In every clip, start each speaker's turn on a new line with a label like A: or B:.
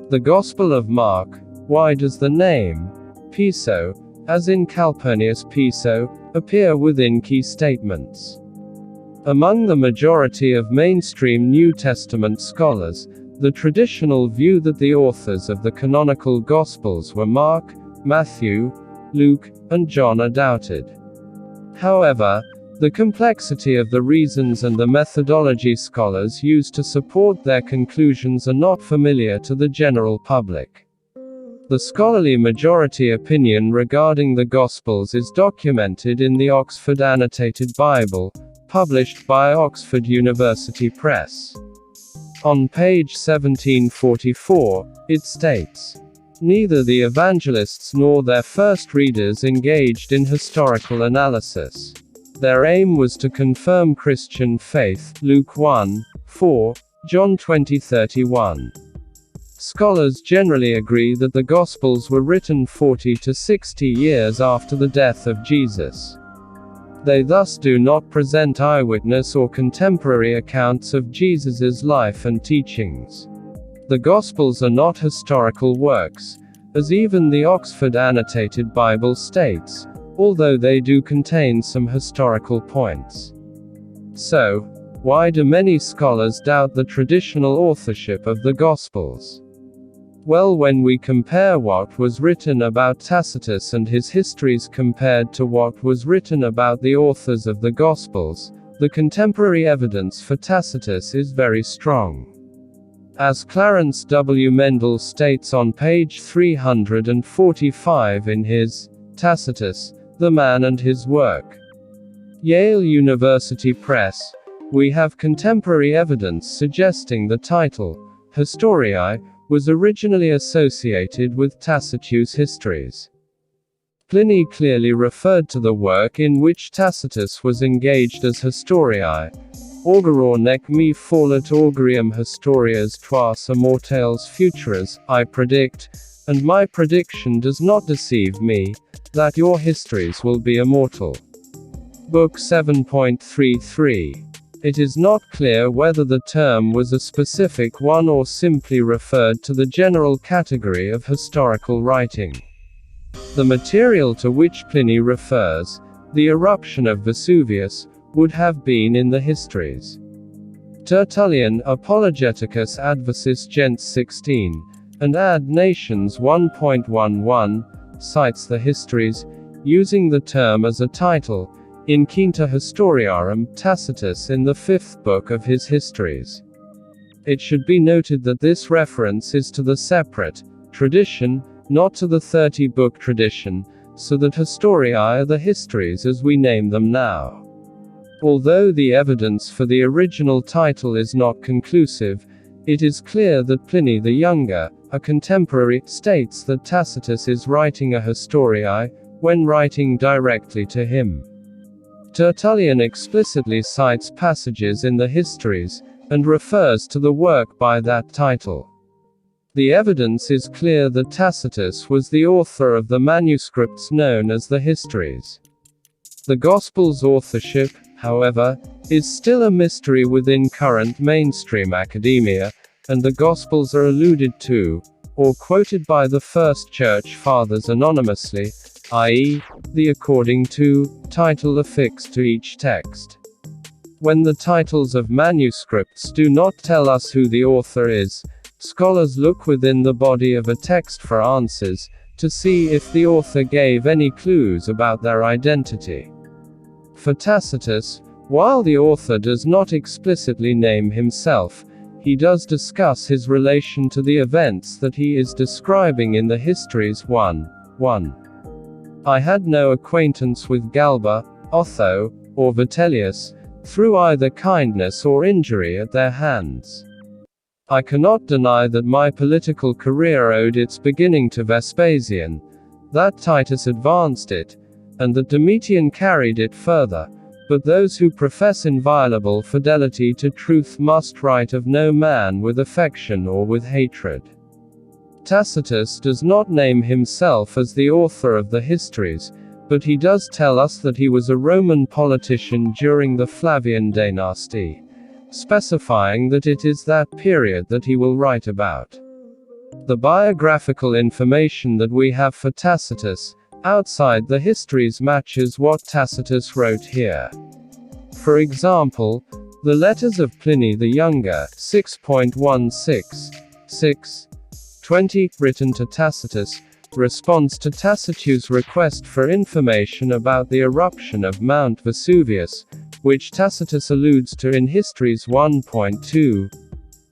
A: The Gospel of Mark. Why does the name Piso, as in Calpurnius Piso, appear within key statements? Among the majority of mainstream New Testament scholars, the traditional view that the authors of the canonical Gospels were Mark, Matthew, Luke, and John are doubted. However, the complexity of the reasons and the methodology scholars use to support their conclusions are not familiar to the general public. The scholarly majority opinion regarding the Gospels is documented in the Oxford Annotated Bible, published by Oxford University Press. On page 1744, it states, "Neither the evangelists nor their first readers engaged in historical analysis. Their aim was to confirm Christian faith, Luke 1:4, John 20:31. Scholars generally agree that the Gospels were written 40 to 60 years after the death of Jesus. They thus do not present eyewitness or contemporary accounts of Jesus's life and teachings. The Gospels are not historical works, as even the Oxford Annotated Bible states, although they do contain some historical points. So, why do many scholars doubt the traditional authorship of the Gospels? Well, when we compare what was written about Tacitus and his histories compared to what was written about the authors of the Gospels, the contemporary evidence for Tacitus is very strong. As Clarence W. Mendel states on page 345 in his Tacitus, the Man and His Work. Yale University Press, we have contemporary evidence suggesting the title, Historiae, was originally associated with Tacitus' histories. Pliny clearly referred to the work in which Tacitus was engaged as Historiae. Auguror nec me fallet augurium historias tuas immortales futuras, I predict, and my prediction does not deceive me, that your histories will be immortal. Book 7.33. It is not clear whether the term was a specific one or simply referred to the general category of historical writing. The material to which Pliny refers, the eruption of Vesuvius, would have been in the histories. Tertullian, Apologeticus Adversis Gens 16, and Ad Nations 1.11, cites the histories, using the term as a title, in Quinta Historiarum, Tacitus in the 5th book of his histories. It should be noted that this reference is to the separate tradition, not to the 30-book tradition, so that Historiae are the histories as we name them now. Although the evidence for the original title is not conclusive, it is clear that Pliny the Younger, a contemporary, states that Tacitus is writing a Historiae, when writing directly to him. Tertullian explicitly cites passages in the histories, and refers to the work by that title. The evidence is clear that Tacitus was the author of the manuscripts known as the Histories. The Gospel's authorship, however, is still a mystery within current mainstream academia, and the Gospels are alluded to, or quoted by the First Church Fathers anonymously, i.e., the according to title affixed to each text. When the titles of manuscripts do not tell us who the author is, scholars look within the body of a text for answers, to see if the author gave any clues about their identity. For Tacitus, while the author does not explicitly name himself, he does discuss his relation to the events that he is describing in the Histories 1:1. I had no acquaintance with Galba, Otho, or Vitellius, through either kindness or injury at their hands. I cannot deny that my political career owed its beginning to Vespasian, that Titus advanced it, and that Domitian carried it further, but those who profess inviolable fidelity to truth must write of no man with affection or with hatred. Tacitus does not name himself as the author of the Histories, but he does tell us that he was a Roman politician during the Flavian dynasty, specifying that it is that period that he will write about. the biographical information that we have for Tacitus, outside the histories matches what Tacitus wrote here. For example, the letters of Pliny the Younger, 6.16.6.20, written to Tacitus, responds to Tacitus' request for information about the eruption of Mount Vesuvius, which Tacitus alludes to in Histories 1.2.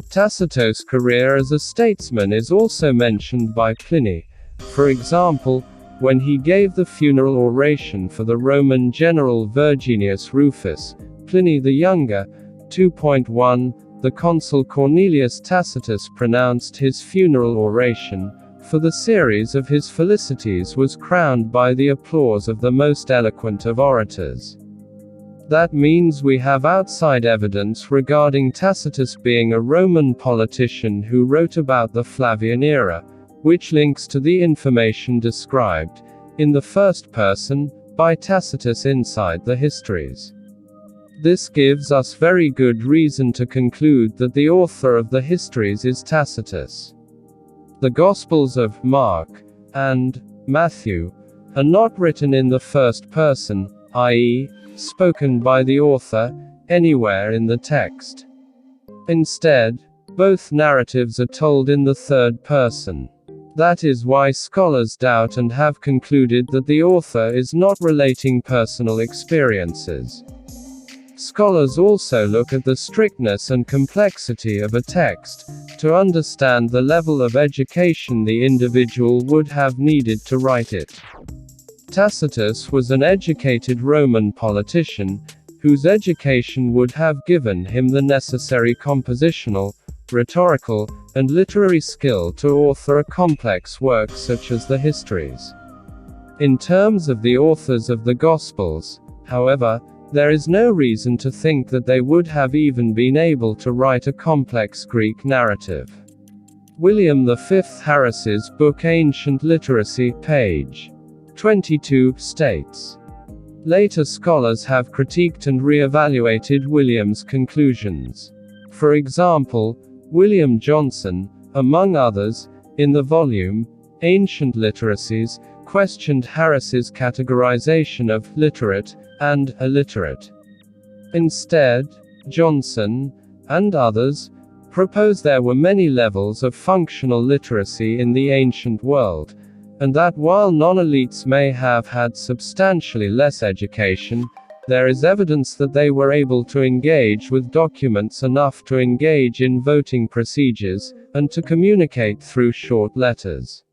A: Tacitus' career as a statesman is also mentioned by Pliny. For example, when he gave the funeral oration for the Roman general Verginius Rufus, Pliny the Younger, 2.1, the consul Cornelius Tacitus pronounced his funeral oration, for the series of his felicities was crowned by the applause of the most eloquent of orators. That means we have outside evidence regarding Tacitus being a Roman politician who wrote about the Flavian era, which links to the information described, in the first person, by Tacitus inside the histories. This gives us very good reason to conclude that the author of the histories is Tacitus. The Gospels of Mark and Matthew are not written in the first person, i.e., spoken by the author, anywhere in the text. Instead, both narratives are told in the third person. That is why scholars doubt and have concluded that the author is not relating personal experiences. Scholars also look at the strictness and complexity of a text, to understand the level of education the individual would have needed to write it. Tacitus was an educated Roman politician, whose education would have given him the necessary compositional, rhetorical, and literary skill to author a complex work such as the Histories. In terms of the authors of the Gospels, however, there is no reason to think that they would have even been able to write a complex Greek narrative. William V Harris's book Ancient Literacy, page 22, states, "Later scholars have critiqued and re-evaluated William's conclusions. For example, William Johnson, among others, in the volume, Ancient Literacies, questioned Harris's categorization of literate and illiterate. Instead, Johnson, and others, propose there were many levels of functional literacy in the ancient world, and that while non-elites may have had substantially less education, there is evidence that they were able to engage with documents enough to engage in voting procedures, and to communicate through short letters."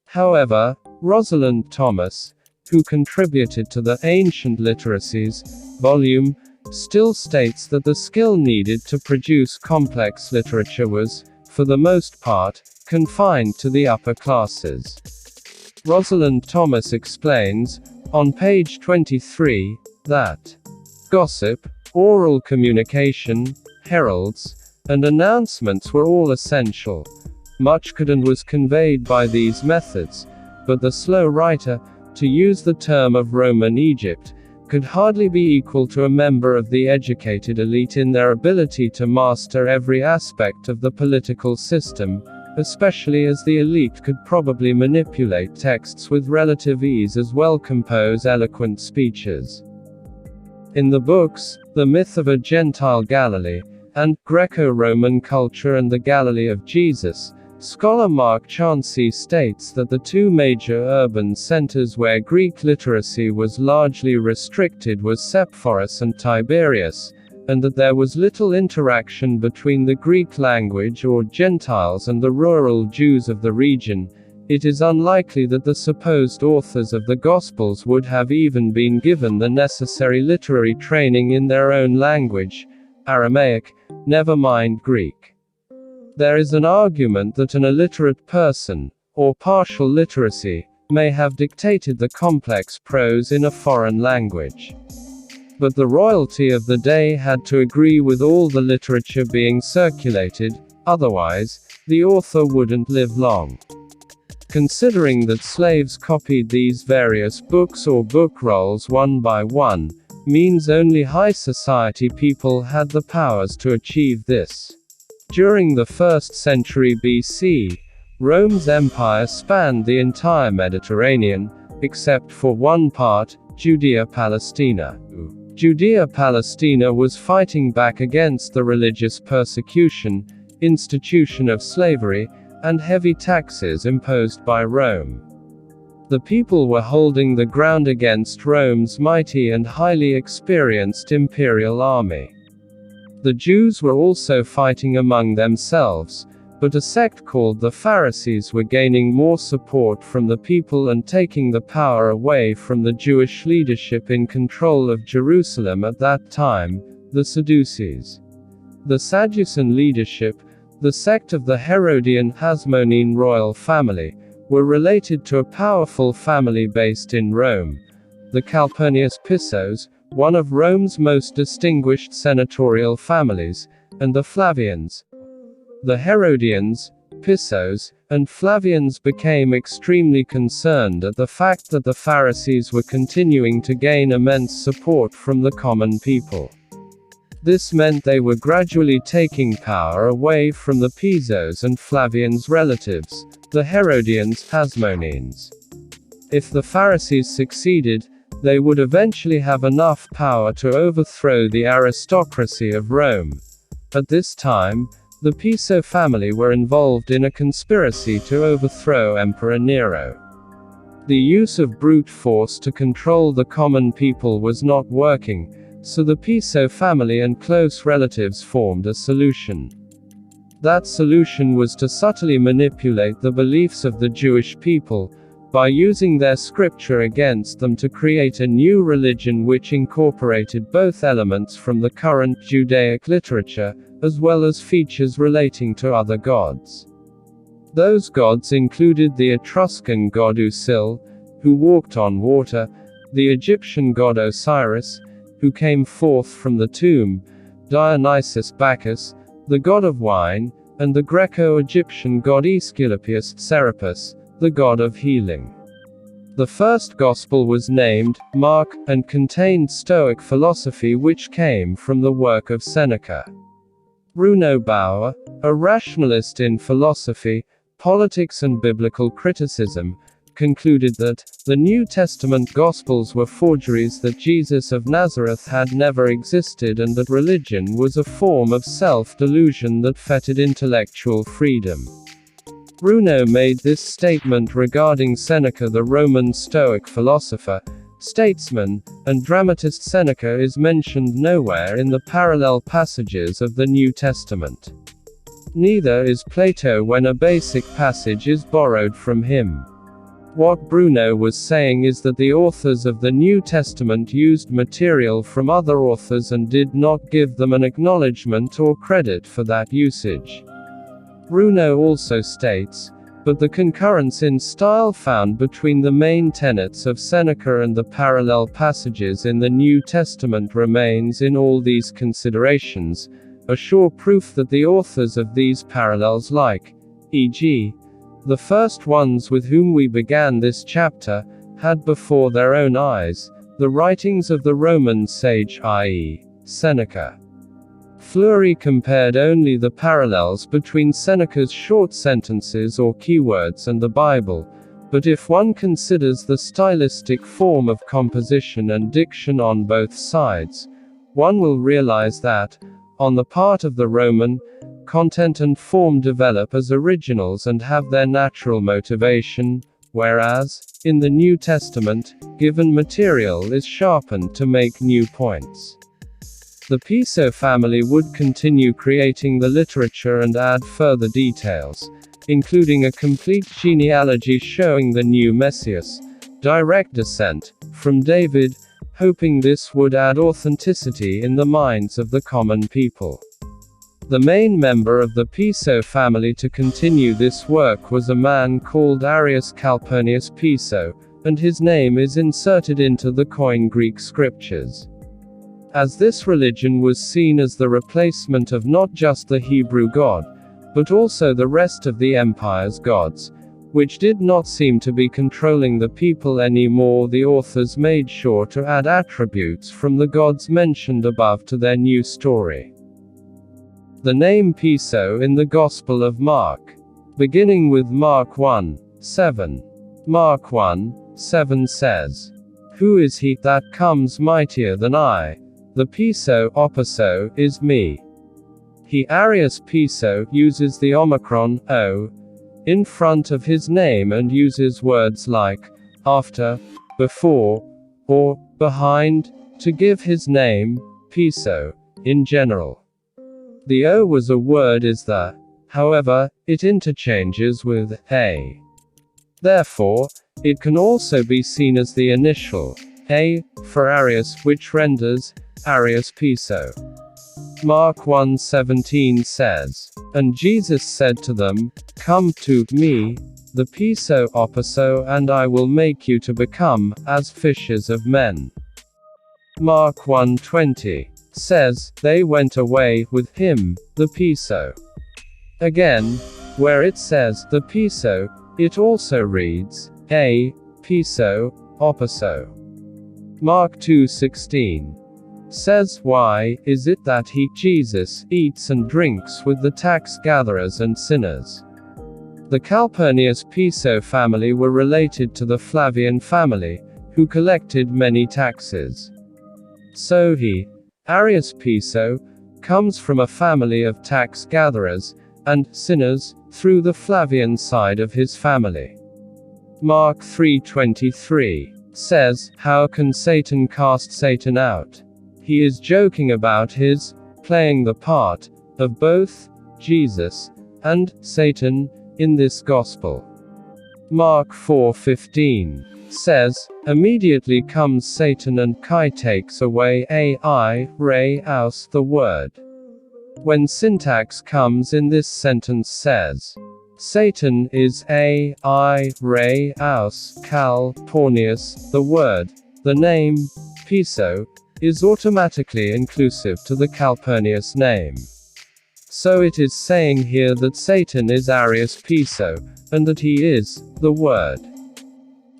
A: However, Rosalind Thomas, who contributed to the Ancient Literacies volume, still states that the skill needed to produce complex literature was, for the most part, confined to the upper classes. Rosalind Thomas explains, on page 23, that gossip, oral communication, heralds, and announcements were all essential. Much could and was conveyed by these methods, but the slow writer, to use the term of Roman Egypt, could hardly be equal to a member of the educated elite in their ability to master every aspect of the political system, especially as the elite could probably manipulate texts with relative ease as well compose eloquent speeches. In the books, The Myth of a Gentile Galilee, and Greco-Roman Culture and the Galilee of Jesus, scholar Mark Chauncey states that the two major urban centers where Greek literacy was largely restricted was Sepphoris and Tiberias, and that there was little interaction between the Greek language or Gentiles and the rural Jews of the region. It is unlikely that the supposed authors of the Gospels would have even been given the necessary literary training in their own language, Aramaic, never mind Greek. There is an argument that an illiterate person, or partial literacy, may have dictated the complex prose in a foreign language. But the royalty of the day had to agree with all the literature being circulated, otherwise, the author wouldn't live long. Considering that slaves copied these various books or book rolls one by one, means only high society people had the powers to achieve this. During the 1st century BC, Rome's empire spanned the entire Mediterranean, except for one part, Judea-Palestina. Judea-Palestina was fighting back against the religious persecution, institution of slavery, and heavy taxes imposed by Rome. The people were holding the ground against Rome's mighty and highly experienced imperial army. The Jews were also fighting among themselves, but a sect called the Pharisees were gaining more support from the people and taking the power away from the Jewish leadership in control of Jerusalem at that time, the Sadducees. The Sadducean leadership, the sect of the Herodian Hasmonean royal family, were related to a powerful family based in Rome, the Calpurnius Pisos, one of Rome's most distinguished senatorial families, and the Flavians. The Herodians, Pisos, and Flavians became extremely concerned at the fact that the Pharisees were continuing to gain immense support from the common people. This meant they were gradually taking power away from the Pisos and Flavians' relatives, the Herodians Hasmoneans. If the Pharisees succeeded, they would eventually have enough power to overthrow the aristocracy of Rome. At this time, the Piso family were involved in a conspiracy to overthrow Emperor Nero. The use of brute force to control the common people was not working, so the Piso family and close relatives formed a solution. That solution was to subtly manipulate the beliefs of the Jewish people, by using their scripture against them to create a new religion which incorporated both elements from the current Judaic literature, as well as features relating to other gods. Those gods included the Etruscan god Usil, who walked on water, the Egyptian god Osiris, who came forth from the tomb, Dionysus Bacchus, the god of wine, and the Greco-Egyptian god Aesculapius Serapis, the god of healing. The first gospel was named Mark, and contained Stoic philosophy which came from the work of Seneca. Bruno Bauer, a rationalist in philosophy, politics and biblical criticism, concluded that the New Testament Gospels were forgeries, that Jesus of Nazareth had never existed, and that religion was a form of self-delusion that fettered intellectual freedom. Bruno made this statement regarding Seneca. The Roman Stoic philosopher, statesman, and dramatist Seneca is mentioned nowhere in the parallel passages of the New Testament. Neither is Plato when a basic passage is borrowed from him. What Bruno was saying is that the authors of the New Testament used material from other authors and did not give them an acknowledgement or credit for that usage. Bruno also states, but the concurrence in style found between the main tenets of Seneca and the parallel passages in the New Testament remains in all these considerations, a sure proof that the authors of these parallels, like, e.g., the first ones with whom we began this chapter, had before their own eyes the writings of the Roman sage, i.e., Seneca. Fleury compared only the parallels between Seneca's short sentences or keywords and the Bible, but if one considers the stylistic form of composition and diction on both sides, one will realize that, on the part of the Roman, content and form develop as originals and have their natural motivation, whereas, in the New Testament, given material is sharpened to make new points. The Piso family would continue creating the literature and add further details, including a complete genealogy showing the new Messias, direct descent, from David, hoping this would add authenticity in the minds of the common people. The main member of the Piso family to continue this work was a man called Arius Calpurnius Piso, and his name is inserted into the Koine Greek scriptures. As this religion was seen as the replacement of not just the Hebrew God, but also the rest of the empire's gods, which did not seem to be controlling the people anymore, the authors made sure to add attributes from the gods mentioned above to their new story. The name Piso in the Gospel of Mark. beginning with Mark 1:7. Mark 1:7 says, "Who is he that comes mightier than I? The Piso, Opiso, is me." He Arius Piso uses the Omicron, O, in front of his name and uses words like, after, before, or, behind, to give his name, Piso, in general. The O was a word is the, however, it interchanges with a. Therefore, it can also be seen as the initial, A, for Arius, which renders, Arius Piso. Mark 1:17 says, "And Jesus said to them, Come to me, the Piso Opiso, and I will make you to become, as fishers of men." Mark 1:20 says, "They went away with him, the Piso." Again, where it says, the Piso, it also reads, a, Piso, Opiso. Mark 2:16 says, "Why is it that he, Jesus, eats and drinks with the tax gatherers and sinners?" The Calpurnius Piso family were related to the Flavian family, who collected many taxes. So he, Arius Piso, comes from a family of tax gatherers and sinners through the Flavian side of his family. Mark 3:23 says, "How can Satan cast Satan out?" He is joking about his playing the part of both Jesus and Satan in this gospel. Mark 4:15 says, "Immediately comes Satan and Chi takes away re aus the word." When syntax comes in this sentence says, Satan is re aus Calpurnius, the word, the name, Piso, is automatically inclusive to the Calpurnius name. So it is saying here that Satan is Arius Piso, and that he is the word.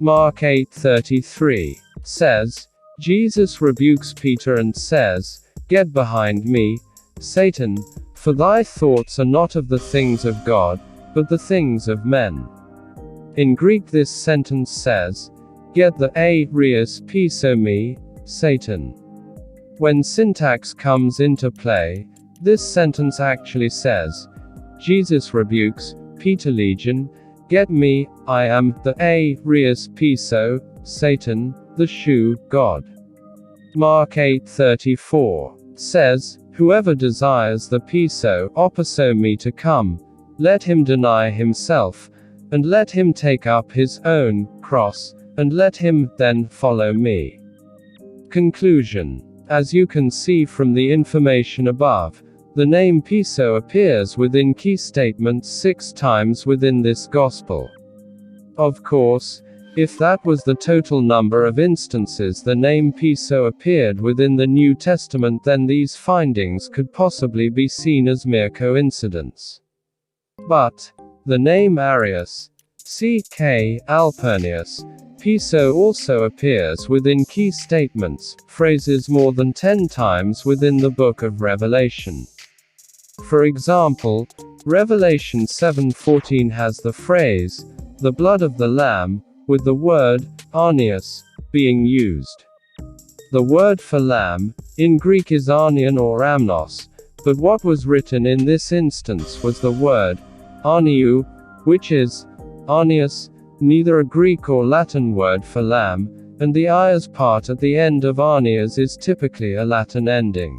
A: Mark 8:33 says, Jesus rebukes Peter and says, "Get behind me, Satan, for thy thoughts are not of the things of God, but the things of men." In Greek this sentence says, "Get the Arius Piso me, Satan." When syntax comes into play, this sentence actually says, Jesus rebukes Peter Legion, "Get me, I am the Arius Piso, Satan, the shoe, God." Mark 8:34 says, "Whoever desires the Piso Opiso me to come, let him deny himself, and let him take up his own cross, and let him then follow me." Conclusion. As you can see from the information above, the name Piso appears within key statements 6 times within this gospel. Of course, if that was the total number of instances the name Piso appeared within the New Testament, then these findings could possibly be seen as mere coincidence. But the name Arius, C.K. Calpurnius, Piso also appears within key statements, phrases more than 10 times within the book of Revelation. For example, Revelation 7:14 has the phrase, "the blood of the Lamb," with the word, arnios, being used. The word for lamb, in Greek is arnion or amnos, but what was written in this instance was the word, arniou, which is, arnios, neither a Greek or Latin word for lamb, and the ias part at the end of arnias is typically a Latin ending.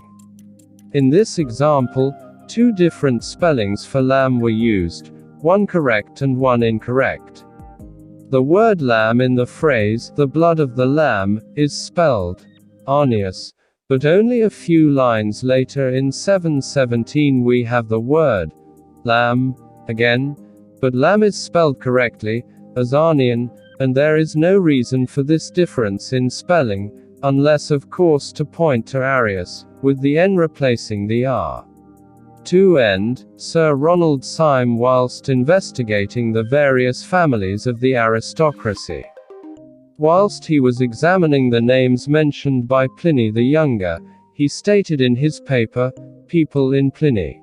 A: In this example, 2 different spellings for lamb were used, one correct and one incorrect. The word lamb in the phrase, "the blood of the Lamb," is spelled, arnios, but only a few lines later in 7:17 we have the word, lamb, again, but lamb is spelled correctly, as arnion, and there is no reason for this difference in spelling, unless of course to point to Arius, with the N replacing the R. To end, Sir Ronald Syme whilst investigating the various families of the aristocracy. Whilst he was examining the names mentioned by Pliny the Younger, he stated in his paper, People in Pliny.